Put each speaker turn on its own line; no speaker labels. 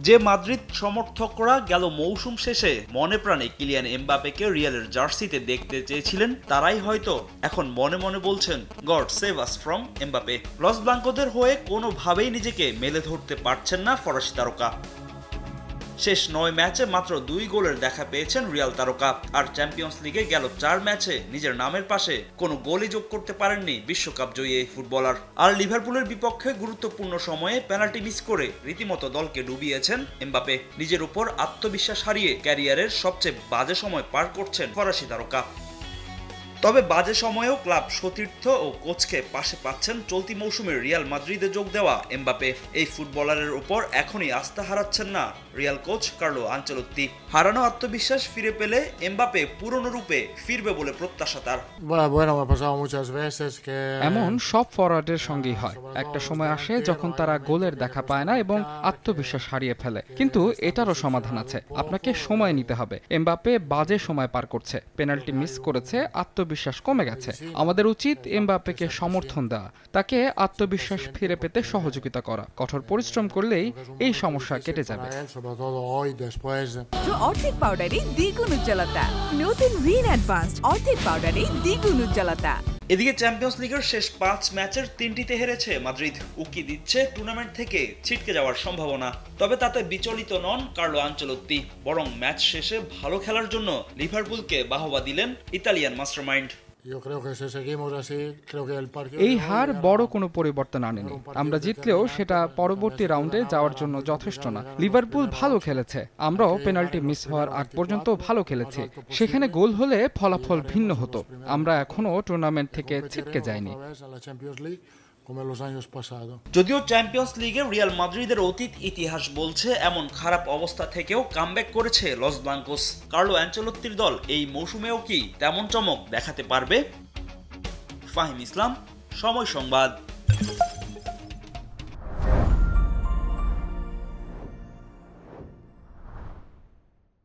যে মাদ্রিদ সমর্থকরা গেল মৌসুম শেষে মনে প্রাণে কিলিয়ান এমবাপেকে রিয়ালের জার্সিতে দেখতে চেয়েছিলেন, তারাই হয়তো এখন মনে মনে বলছেন God save us from Mbappe. Los ব্লাঙ্কোদের হয়ে কোনোভাবেই নিজেকে মেলে ধরতে পারছেন না ফরাসি তারকা। শেষ 9 ম্যাচে মাত্র 2 গোলের দেখা পেয়েছেন রিয়াল তারকা। আর চ্যাম্পিয়ন্স লিগে গেল 4 ম্যাচে নিজের নামের পাশে কোনো গোলই যোগ করতে পারেননি বিশ্বকাপ জয়ী এই ফুটবলার। আর লিভারপুলের বিপক্ষে গুরুত্বপূর্ণ সময়ে পেনাল্টি মিস করে রীতিমতো দলকে ডুবিয়েছেন এমবাপে। নিজের উপর আত্মবিশ্বাস হারিয়ে ক্যারিয়ারের সবচেয়ে বাজে সময় পার করছেন ফরাসি তারকা। তবে বাজে সময়েও ক্লাব সতীর্থ ও কোচকে পাশে পাচ্ছেন চলতি মৌসুমে রিয়াল মাদ্রিদে যোগ দেওয়া এমবাপে। এই ফুটবলারের উপর এখনই আস্থা হারাচ্ছেন না রিয়াল কোচ কার্লো আনচেলত্তি। হারানো আত্মবিশ্বাস ফিরে পেলে এমবাপে পুরনো রূপে ফিরবে বলে প্রত্যাশা তার।
এমন সব ফরওয়ার্ডের সঙ্গেই হয়, একটা সময় আসে যখন তারা গোলের দেখা পায় না এবং আত্মবিশ্বাস হারিয়ে ফেলে। কিন্তু এটারও সমাধান আছে, আপনাকে সময় নিতে হবে। এমবাপে বাজে সময় পার করছে, পেনাল্টি মিস করেছে, আত্মবিশ্বাস কমে গেছে। আমাদের উচিত এমবাপেকে সমর্থন দেওয়া, তাকে আত্মবিশ্বাস ফিরে পেতে সহযোগিতা করা। কঠোর পরিশ্রম করলেই এই সমস্যা কেটে যাবে।
অর্ধেক পাউডারে দ্বিগুণ উজ্জ্বলতা, নতুন রিন অ্যাডভান্সড অর্ধেক পাউডারে দ্বিগুণ উজ্জ্বলতা।
এদিকে চ্যাম্পিয়ন্স লিগের শেষ 5 ম্যাচের 3টিতে হেরেছে মাদ্রিদ। উকি দিচ্ছে টুর্নামেন্ট থেকে ছিটকে যাওয়ার সম্ভাবনা। তবে তাতে বিচলিত নন কার্লো আনচেলত্তি, বরং ম্যাচ শেষে ভালো খেলার জন্য লিভারপুলকে বাহবা দিলেন ইতালিয়ান মাস্টারমাইন্ড।
এই হার বড় কোনো পরিবর্তন আনেনি। আমরা জিতলেও সেটা পরবর্তী রাউন্ডে যাওয়ার জন্য যথেষ্ট না। লিভারপুল ভালো খেলেছে, আমরাও পেনাল্টি মিস হওয়ার আগ পর্যন্ত ভালো খেলেছি। সেখানে গোল হলে ফলাফল ভিন্ন হতো। আমরা এখনো টুর্নামেন্ট থেকে ছিটকে যাইনি।
যদিও চ্যাম্পিয়ন্স লিগে রিয়াল মাদ্রিদের অতীত ইতিহাস বলছে এমন খারাপ অবস্থা থেকেও কামব্যাক করেছে লস ব্লাঙ্কোস। কার্লো আনচেলত্তির দল এই মৌসুমেও কি তেমন চমক দেখাতে পারবে? ফাহিম ইসলাম, সময় সংবাদ।